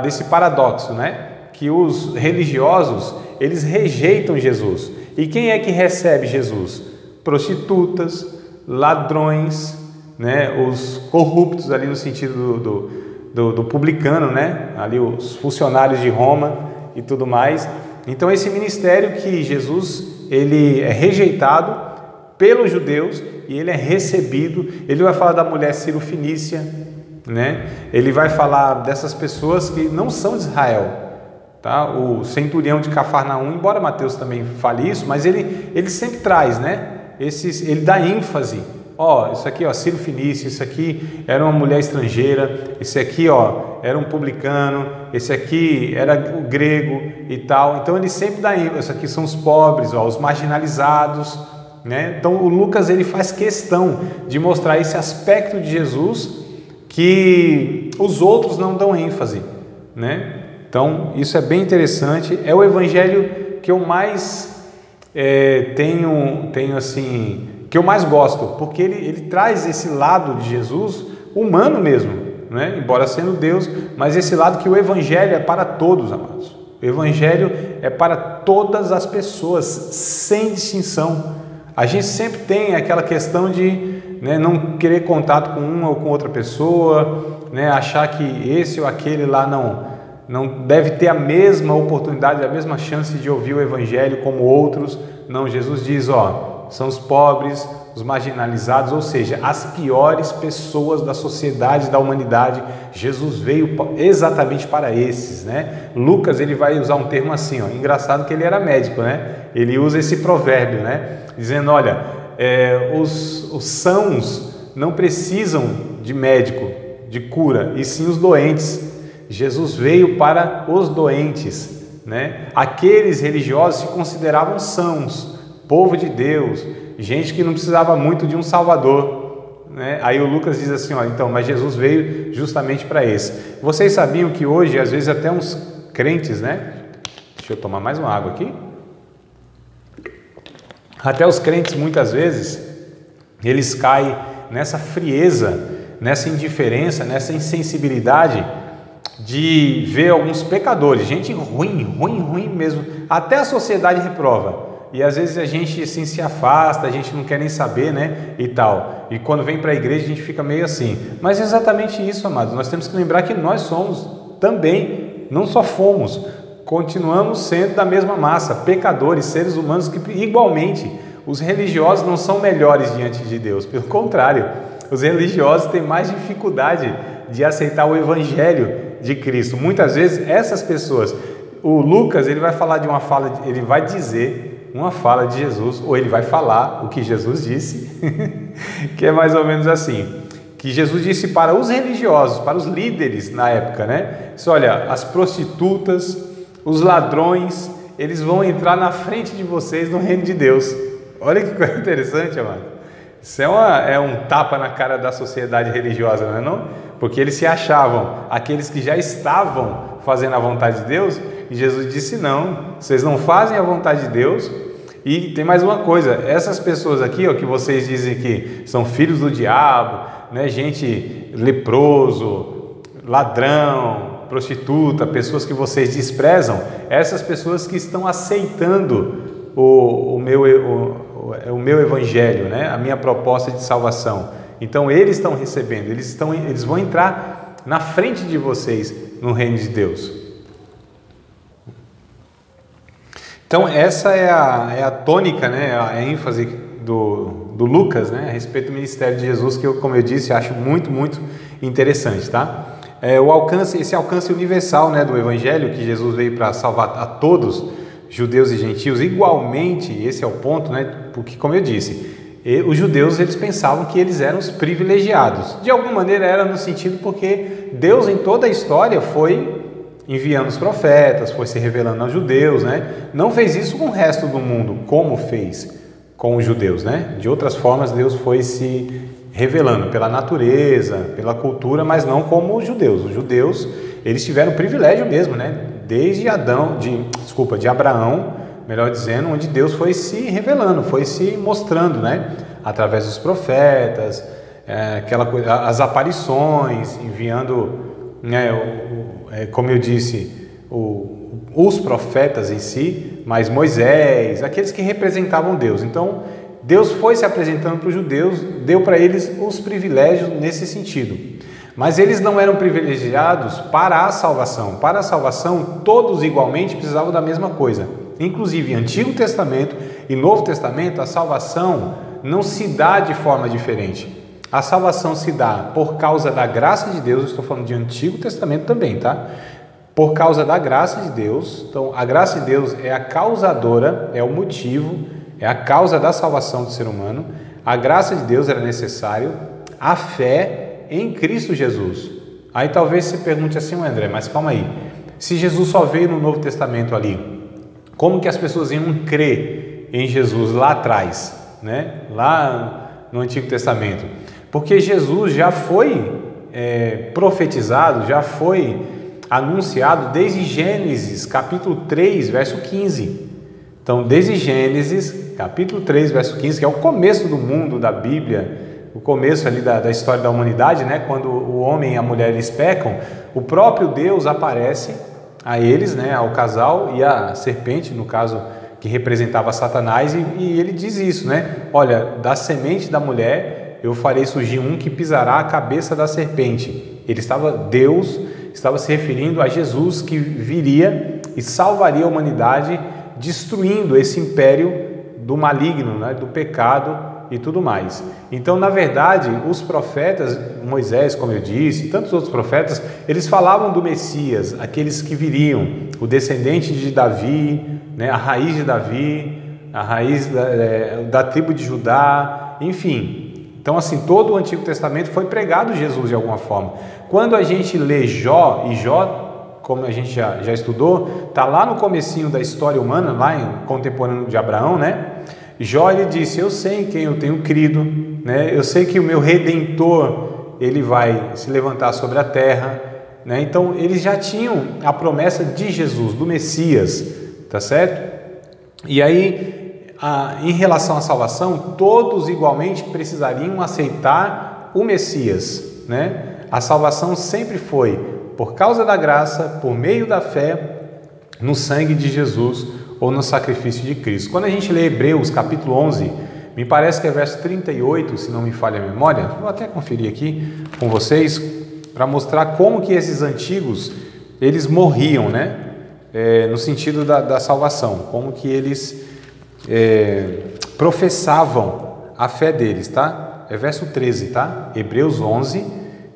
desse paradoxo, né? Que os religiosos, eles rejeitam Jesus. E quem é que recebe Jesus? Prostitutas, ladrões, né? Os corruptos ali no sentido do publicano, né? Ali os funcionários de Roma e tudo mais. Então esse ministério que Jesus, ele é rejeitado pelos judeus e ele é recebido. Ele vai falar da mulher Cirofenícia, né? Ele vai falar dessas pessoas que não são de Israel, tá? O centurião de Cafarnaum, embora Mateus também fale isso, mas ele sempre traz, né? Ele dá ênfase. Isso aqui, Cirofenícia, isso aqui era uma mulher estrangeira, esse aqui, era um publicano, esse aqui era o grego e tal. Então ele sempre dá ênfase. Isso aqui são os pobres, os marginalizados, né? Então o Lucas, ele faz questão de mostrar esse aspecto de Jesus que os outros não dão ênfase, né? Então isso é bem interessante. É o evangelho que eu mais tenho assim, que eu mais gosto, porque ele traz esse lado de Jesus humano mesmo, né? Embora sendo Deus, mas esse lado que o evangelho é para todos, amados. O evangelho é para todas as pessoas, sem distinção. A gente sempre tem aquela questão de, né, não querer contato com uma ou com outra pessoa, né, achar que esse ou aquele lá não deve ter a mesma oportunidade, a mesma chance de ouvir o evangelho como outros. Não, Jesus diz, são os pobres, os marginalizados, ou seja, as piores pessoas da sociedade, da humanidade. Jesus veio exatamente para esses, né? Lucas, ele vai usar um termo assim, engraçado que ele era médico, né? Ele usa esse provérbio, né? Dizendo, olha, os sãos não precisam de médico, de cura, e sim os doentes. Jesus veio para os doentes, né? Aqueles religiosos se consideravam sãos, povo de Deus, gente que não precisava muito de um Salvador, né? Aí o Lucas diz assim, então, mas Jesus veio justamente para esse. Vocês sabiam que hoje, às vezes, até uns crentes, né? Deixa eu tomar mais uma água aqui. Até os crentes, muitas vezes, eles caem nessa frieza, nessa indiferença, nessa insensibilidade de ver alguns pecadores, gente ruim mesmo. Até a sociedade reprova. e às vezes a gente assim, se afasta, a gente não quer nem saber, né, e tal. E quando vem para a igreja a gente fica meio assim. Mas é exatamente isso, amados. Nós temos que lembrar que nós somos também, não só fomos, continuamos sendo da mesma massa, pecadores, seres humanos que igualmente, os religiosos não são melhores diante de Deus, pelo contrário, os religiosos têm mais dificuldade de aceitar o evangelho de Cristo. Muitas vezes essas pessoas, o Lucas, ele vai falar de uma fala, ele vai dizer uma fala de Jesus, ou ele vai falar o que Jesus disse, que é mais ou menos assim, que Jesus disse para os religiosos, para os líderes na época, né? Disse, olha, as prostitutas, os ladrões, eles vão entrar na frente de vocês no reino de Deus. Olha que coisa interessante, amado. Isso é um tapa na cara da sociedade religiosa, não é não? Porque eles se achavam aqueles que já estavam fazendo a vontade de Deus, e Jesus disse não, vocês não fazem a vontade de Deus. E tem mais uma coisa, essas pessoas aqui, ó, que vocês dizem que são filhos do diabo, né, gente leproso, ladrão, prostituta, pessoas que vocês desprezam, essas pessoas que estão aceitando o meu evangelho, né, a minha proposta de salvação. Então eles estão recebendo, eles vão entrar na frente de vocês no reino de Deus. Então essa é a tônica, né, a ênfase do Lucas, né, a respeito do ministério de Jesus, que eu, como eu disse, acho muito, muito interessante, tá? Esse alcance universal, né, do evangelho, que Jesus veio para salvar a todos, judeus e gentios, igualmente, esse é o ponto, né, porque, como eu disse, os judeus, eles pensavam que eles eram os privilegiados, de alguma maneira era no sentido porque Deus em toda a história foi enviando os profetas, foi se revelando aos judeus, né? Não fez isso com o resto do mundo, como fez com os judeus, né? De outras formas, Deus foi se revelando pela natureza, pela cultura, mas não como os judeus. Os judeus, eles tiveram privilégio mesmo, né? Desde de Abraão, melhor dizendo, onde Deus foi se revelando, foi se mostrando, né? Através dos profetas, as aparições, enviando, né, como eu disse, os profetas em si, mas Moisés, aqueles que representavam Deus. Então, Deus foi se apresentando para os judeus, deu para eles os privilégios nesse sentido. Mas eles não eram privilegiados para a salvação. Para a salvação, todos igualmente precisavam da mesma coisa. Inclusive, Antigo Testamento e Novo Testamento, a salvação não se dá de forma diferente. A salvação se dá por causa da graça de Deus, eu estou falando de Antigo Testamento também, tá? Por causa da graça de Deus. Então, a graça de Deus é a causadora, é o motivo, é a causa da salvação do ser humano. A graça de Deus era necessário, a fé em Cristo Jesus. Aí talvez você pergunte assim, André, mas calma aí, se Jesus só veio no Novo Testamento ali, como que as pessoas iam crer em Jesus lá atrás, né? Lá no Antigo Testamento? Porque Jesus já foi profetizado, já foi anunciado desde Gênesis, capítulo 3, verso 15. Então, desde Gênesis, capítulo 3, verso 15, que é o começo do mundo, da Bíblia, o começo ali da história da humanidade, né? Quando o homem e a mulher eles pecam, o próprio Deus aparece a eles, né? Ao casal e à serpente, no caso, que representava Satanás, e ele diz isso, né? Olha, da semente da mulher eu farei surgir um que pisará a cabeça da serpente. Deus estava se referindo a Jesus que viria e salvaria a humanidade, destruindo esse império do maligno, né, do pecado e tudo mais. Então, na verdade, os profetas, Moisés, como eu disse, e tantos outros profetas, eles falavam do Messias, aqueles que viriam, o descendente de Davi, né, a raiz de Davi, a raiz da tribo de Judá, enfim. Então, assim, todo o Antigo Testamento foi pregado Jesus de alguma forma. Quando a gente lê Jó, e Jó, como a gente já estudou, está lá no comecinho da história humana, lá em contemporâneo de Abraão, né? Jó, ele disse, eu sei em quem eu tenho crido, né? Eu sei que o meu Redentor, ele vai se levantar sobre a terra, né? Então, eles já tinham a promessa de Jesus, do Messias, tá certo? E aí, em relação à salvação, todos igualmente precisariam aceitar o Messias, né? A salvação sempre foi por causa da graça, por meio da fé no sangue de Jesus, ou no sacrifício de Cristo. Quando a gente lê Hebreus capítulo 11, me parece que é verso 38, se não me falha a memória, vou até conferir aqui com vocês, para mostrar como que esses antigos, eles morriam, né? No sentido da salvação, como que eles professavam a fé deles, tá? É verso 13, tá? Hebreus 11,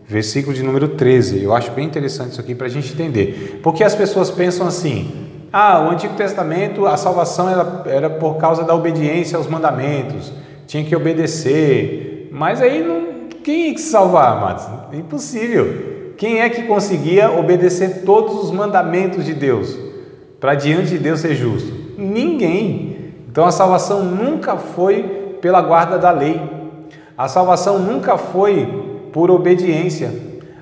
versículo de número 13. Eu acho bem interessante isso aqui para a gente entender. Porque as pessoas pensam assim: o Antigo Testamento, a salvação era por causa da obediência aos mandamentos, tinha que obedecer. Mas aí quem é que se salvar, amados? É impossível. Quem é que conseguia obedecer todos os mandamentos de Deus para diante de Deus ser justo? Ninguém. Então a salvação nunca foi pela guarda da lei. A salvação nunca foi por obediência.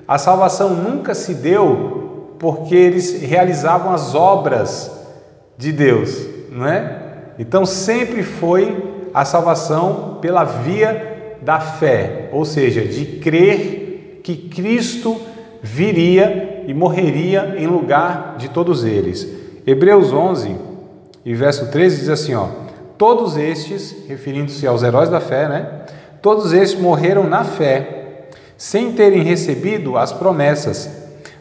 A salvação nunca se deu porque eles realizavam as obras de Deus, não é? Então sempre foi a salvação pela via da fé, ou seja, de crer que Cristo viria e morreria em lugar de todos eles. Hebreus 11 e verso 13 diz assim, todos estes, referindo-se aos heróis da fé, né? Todos estes morreram na fé, sem terem recebido as promessas,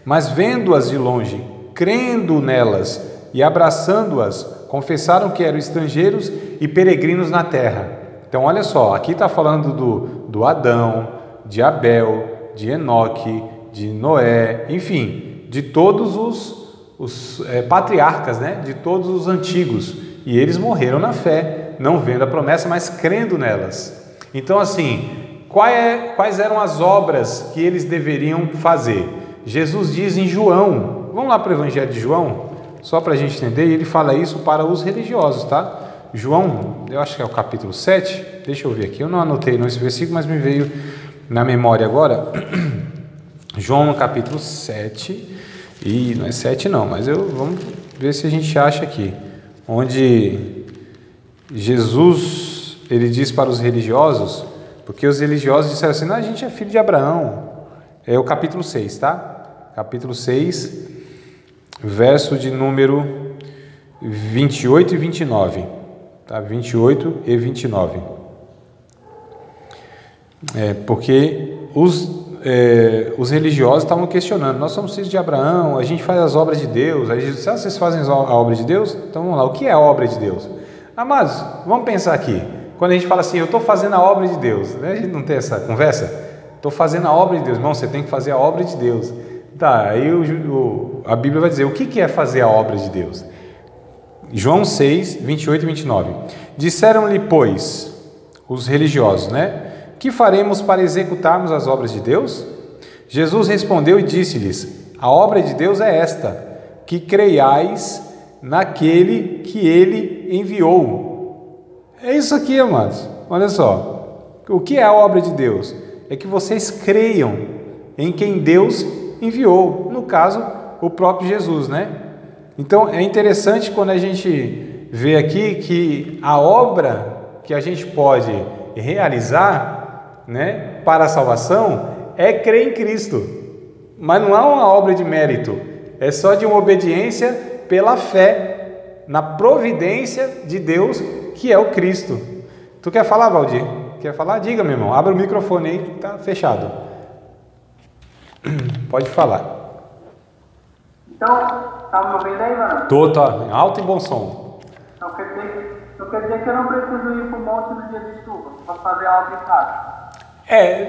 mas vendo-as de longe, crendo nelas e abraçando-as, confessaram que eram estrangeiros e peregrinos na terra. Então olha só, aqui está falando do Adão, de Abel, de Enoque, de Noé, enfim, de todos os patriarcas, né? De todos os antigos, e eles morreram na fé, não vendo a promessa, mas crendo nelas. Então assim, quais eram as obras que eles deveriam fazer? Jesus diz em João, vamos lá para o Evangelho de João, só para a gente entender, e ele fala isso para os religiosos, tá? João, eu acho que é o capítulo 7, deixa eu ver aqui, eu não anotei nesse versículo, mas me veio na memória agora. João no capítulo 7, e não é 7 não, mas vamos ver se a gente acha aqui, onde Jesus, ele diz para os religiosos, porque os religiosos disseram assim, não, a gente é filho de Abraão. É o capítulo 6, tá? Capítulo 6, verso de número 28 e 29, tá? 28 e 29. Porque os religiosos estavam questionando, nós somos filhos de Abraão, a gente faz as obras de Deus. Aí Jesus disse, vocês fazem a obra de Deus? Então vamos lá, o que é a obra de Deus? Amados, vamos pensar aqui, quando a gente fala assim, eu estou fazendo a obra de Deus, né? A gente não tem essa conversa? Estou fazendo a obra de Deus, irmão, você tem que fazer a obra de Deus. Tá, aí a Bíblia vai dizer, o que é fazer a obra de Deus? João 6, 28 e 29. Disseram-lhe, pois, os religiosos, né? Que faremos para executarmos as obras de Deus? Jesus respondeu e disse-lhes, a obra de Deus é esta, que creiais naquele que ele enviou. É isso aqui, amados. Olha só. O que é a obra de Deus? É que vocês creiam em quem Deus enviou. No caso, o próprio Jesus, né? Então, é interessante quando a gente vê aqui que a obra que a gente pode realizar, né, para a salvação é crer em Cristo. Mas não há uma obra de mérito. É só de uma obediência pela fé na providência de Deus, que é o Cristo. Tu quer falar, Valdir? Quer falar? Diga, meu irmão. Abre o microfone aí que está fechado. Pode falar. Então, tá me ouvindo aí, mano? Tô, tá. Alto e bom som. Então quer dizer que eu não preciso ir pro monte no dia de chuva para fazer a obra em casa.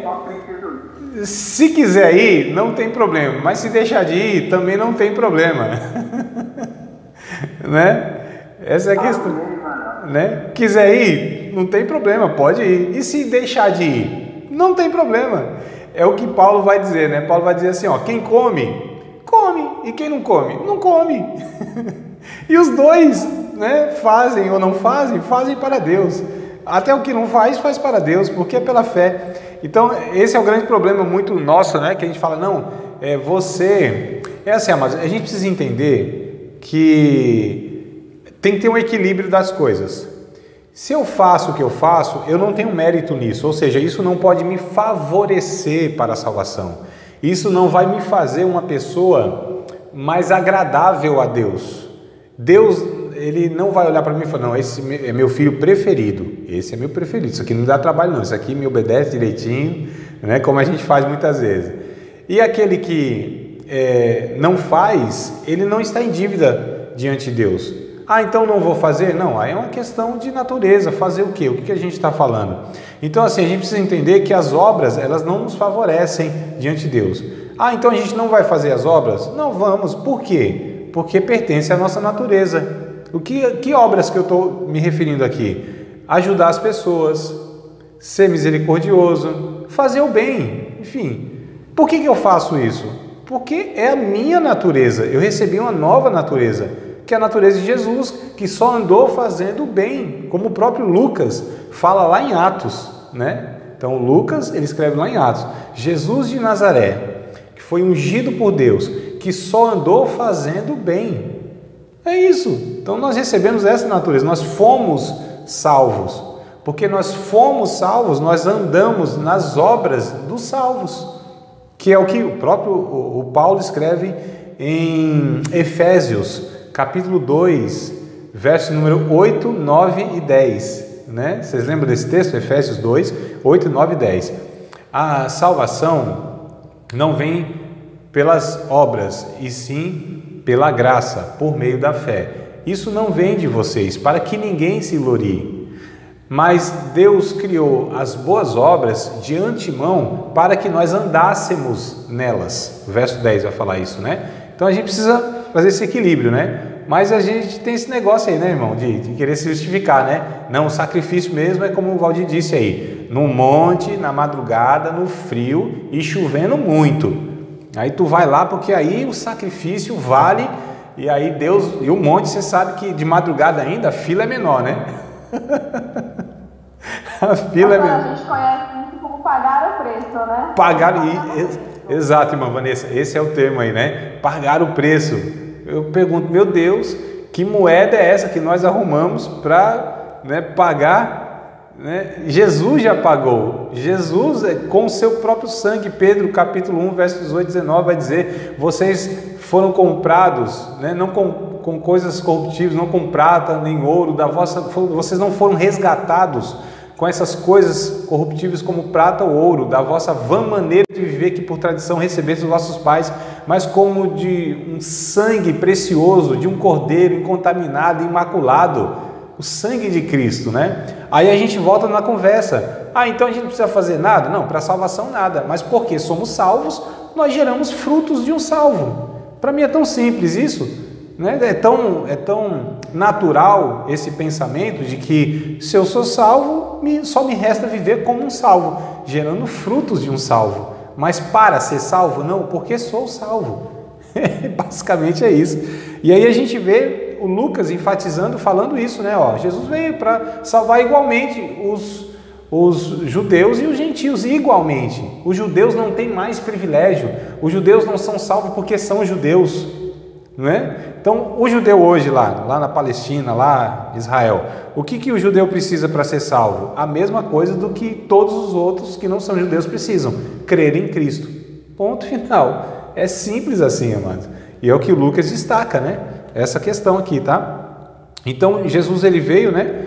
Não preciso ir. Se quiser ir, não tem problema. Mas se deixar de ir, também não tem problema. Né? Essa é a questão. Né? Quiser ir, não tem problema, pode ir. E se deixar de ir, não tem problema. É o que Paulo vai dizer, né? Paulo vai dizer assim, quem come, come. E quem não come, não come. E os dois, né, fazem ou não fazem, fazem para Deus. Até o que não faz, faz para Deus, porque é pela fé. Então, esse é o grande problema muito nosso, né? Que a gente fala, não, você... É assim, mas a gente precisa entender que tem que ter um equilíbrio das coisas. Se eu faço o que eu faço, eu não tenho mérito nisso. Ou seja, isso não pode me favorecer para a salvação. Isso não vai me fazer uma pessoa mais agradável a Deus. Deus, ele não vai olhar para mim e falar, não, esse é meu filho preferido, esse é meu preferido, isso aqui não dá trabalho não, isso aqui me obedece direitinho, né? Como a gente faz muitas vezes. E aquele que não faz, ele não está em dívida diante de Deus. Ah, então não vou fazer? Não, aí é uma questão de natureza, fazer o quê? O que a gente está falando? Então assim, a gente precisa entender que as obras, elas não nos favorecem diante de Deus. Ah, então a gente não vai fazer as obras? Não vamos, por quê? Porque pertence à nossa natureza. Que obras que eu estou me referindo aqui? Ajudar as pessoas, ser misericordioso, fazer o bem, enfim. Por que eu faço isso? Porque é a minha natureza, eu recebi uma nova natureza, que é a natureza de Jesus, que só andou fazendo o bem, como o próprio Lucas fala lá em Atos, né? Então Lucas, ele escreve lá em Atos, Jesus de Nazaré, que foi ungido por Deus, que só andou fazendo o bem. É isso. Então nós recebemos essa natureza, nós fomos salvos. Porque nós fomos salvos, nós andamos nas obras dos salvos, que é o que o próprio Paulo escreve em Efésios, capítulo 2, verso número 8, 9 e 10. Né? Vocês lembram desse texto? Efésios 2, 8, 9 e 10. A salvação não vem pelas obras, e sim pela graça, por meio da fé. Isso não vem de vocês, para que ninguém se glorie. Mas Deus criou as boas obras de antemão para que nós andássemos nelas. O verso 10 vai falar isso, né? Então a gente precisa fazer esse equilíbrio, né? Mas a gente tem esse negócio aí, né, irmão? De querer se justificar, né? Não, o sacrifício mesmo é como o Valdir disse aí, no monte, na madrugada, no frio e chovendo muito. Aí tu vai lá porque aí o sacrifício vale, e aí Deus, e o monte você sabe que de madrugada ainda a fila é menor, né? A fila é menor. A gente conhece isso como pagar o preço, né? Exato, irmã Vanessa, esse é o termo aí, né? Pagar o preço. Eu pergunto, meu Deus, que moeda é essa que nós arrumamos para, né, pagar? Né? Jesus já pagou. Jesus, com o seu próprio sangue, Pedro capítulo 1, verso 18 e 19 vai dizer, vocês foram comprados, né? Não com coisas corruptíveis, não com prata nem ouro, vocês não foram resgatados com essas coisas corruptíveis como prata ou ouro, da vossa vã maneira de viver que por tradição recebeste dos vossos pais, mas como de um sangue precioso, de um cordeiro incontaminado, imaculado, o sangue de Cristo, né? Aí a gente volta na conversa. Ah, então a gente não precisa fazer nada? Não, para salvação nada. Mas porque somos salvos, nós geramos frutos de um salvo. Para mim é tão simples isso, né? É tão natural esse pensamento de que se eu sou salvo, só me resta viver como um salvo, gerando frutos de um salvo. Mas para ser salvo, não, porque sou salvo. Basicamente é isso. E aí a gente vê o Lucas enfatizando, falando isso, né? Ó, Jesus veio para salvar igualmente os judeus e os gentios, igualmente. Os judeus não têm mais privilégio, os judeus não são salvos porque são judeus, não é? Então, o judeu hoje lá na Palestina, lá em Israel, o que o judeu precisa para ser salvo? A mesma coisa do que todos os outros que não são judeus precisam, crer em Cristo. Ponto final. É simples assim, amados. E é o que o Lucas destaca, né? Essa questão aqui, tá? Então, Jesus ele veio, né?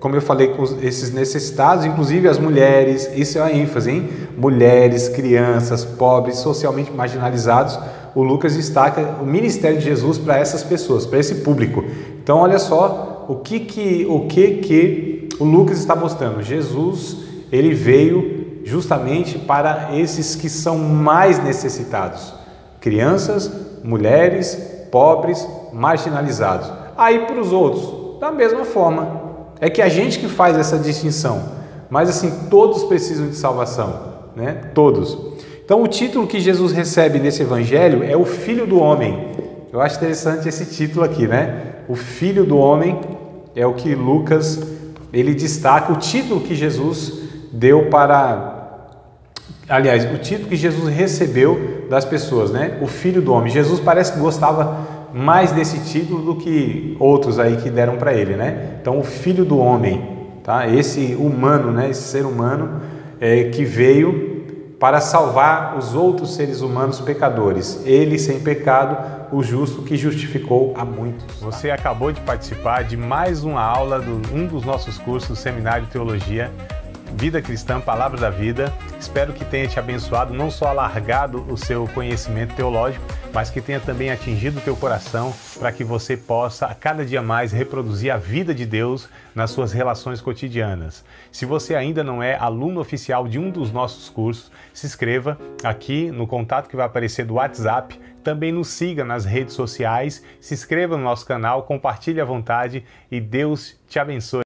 Como eu falei, com esses necessitados, inclusive as mulheres, isso é a ênfase, hein? Mulheres, crianças, pobres, socialmente marginalizados. O Lucas destaca o ministério de Jesus para essas pessoas, para esse público. Então, olha só o que o Lucas está mostrando. Jesus, ele veio justamente para esses que são mais necessitados. Crianças, mulheres, pobres, marginalizados. Aí para os outros, da mesma forma. É que a gente que faz essa distinção. Mas assim, todos precisam de salvação, né? Todos. Então o título que Jesus recebe nesse evangelho é o Filho do Homem. Eu acho interessante esse título aqui, né? O Filho do Homem é o que Lucas, ele destaca, o título que Jesus deu para... Aliás, o título que Jesus recebeu das pessoas, né? O Filho do Homem. Jesus parece que gostava mais desse título do que outros aí que deram para ele, né? Então, o Filho do Homem, tá? Esse humano, né? Esse ser humano que veio para salvar os outros seres humanos pecadores. Ele, sem pecado, o justo que justificou a muitos. Você acabou de participar de mais uma aula de um dos nossos cursos do Seminário de Teologia, Vida Cristã, Palavra da Vida. Espero que tenha te abençoado, não só alargado o seu conhecimento teológico, mas que tenha também atingido o teu coração para que você possa a cada dia mais reproduzir a vida de Deus nas suas relações cotidianas. Se você ainda não é aluno oficial de um dos nossos cursos, se inscreva aqui no contato que vai aparecer do WhatsApp. Também nos siga nas redes sociais, se inscreva no nosso canal, compartilhe à vontade e Deus te abençoe.